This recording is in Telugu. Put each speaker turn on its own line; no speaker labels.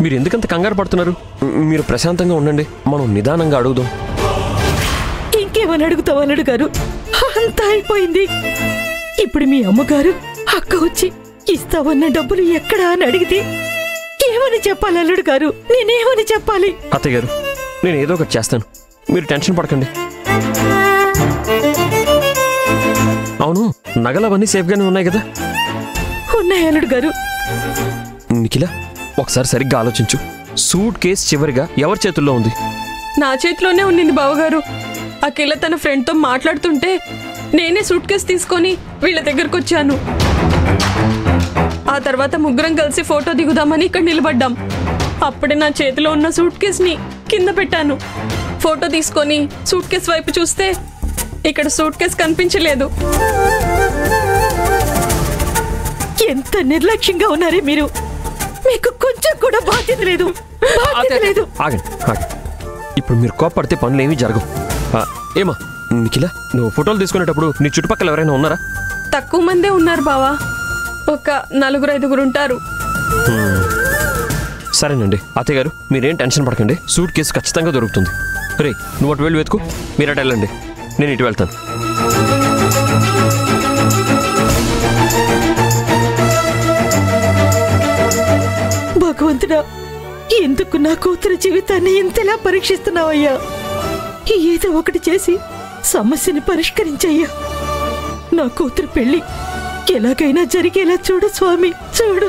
మీరు ఎందుకంత కంగారు పడుతున్నారు? మీరు ప్రశాంతంగా ఉండండి, మనం నిదానంగా అడుగుదాం.
ఇంకేమని అడుగుతావు అల్లుడు గారు? అంతా అయిపోయింది. ఇప్పుడు మీ అమ్మగారు అక్క వచ్చి ఇస్తావన్న డబ్బులు ఎక్కడా అని అడిగితే ఏమని చెప్పాలి అల్లుడు గారు? నేనేమని చెప్పాలి?
అత్తయ్య గారు, నేను ఏదో ఒకటి చేస్తాను, మీరు టెన్షన్ పడకండి. అవును, నగలవన్నీ సేఫ్గానే ఉన్నాయి కదా?
ఉన్నాయి అల్లుడు గారు.
నిఖిల, ఒకసారి సరిగ్గా ఆలోచించు. సూట్ కేస్ చివరిగా ఎవరి చేతుల్లో ఉంది?
నా చేతిలోనే ఉన్నింది బావగారు. అఖిల తన ఫ్రెండ్తో మాట్లాడుతుంటే నేనే సూట్ కేస్ తీసుకొని వీళ్ళ దగ్గరకు వచ్చాను. ఆ తర్వాత ముగ్గురం కలిసి ఫోటో దిగుదామని ఇక్కడ నిలబడ్డాం. అప్పుడే నా చేతిలో ఉన్న సూట్ కేస్ని కింద పెట్టాను. ఫోటో తీసుకొని సూట్ కేస్ వైపు చూస్తే ఇక్కడ సూట్ కేస్ కనిపించలేదు.
ఎంత నిర్లక్ష్యంగా ఉన్నారే మీరు! మీకు కొంచెం కూడా బాధ్యత లేదు.
ఆగండి. ఇప్పుడు మీరు కోప్పడితే పనులు ఏమీ జరగవు. ఏమా నిఖిల, నువ్వు ఫోటోలు తీసుకునేటప్పుడు నీ చుట్టుపక్కల ఎవరైనా ఉన్నారా?
తక్కువ మందే ఉన్నారు బావా, ఒక 4-5 ఉంటారు.
సరేనండి అత్తయ్య గారు, మీరేం టెన్షన్ పడకండి, సూట్ కేసు ఖచ్చితంగా దొరుకుతుంది. రే, నువ్వు అటు వెళ్ళి వెతుకు, మీరు అటు వెళ్ళండి, నేను ఇటు వెళ్తాను.
భగవంతుడా, ఎందుకు నా కూతురు జీవితాన్ని ఇంతలా పరీక్షిస్తున్నావయ్యా? ఏదో ఒకటి చేసి సమస్యని పరిష్కరించయ్యా. నా కూతురు పెళ్లి ఎలాగైనా జరిగేలా చూడు స్వామి, చూడు.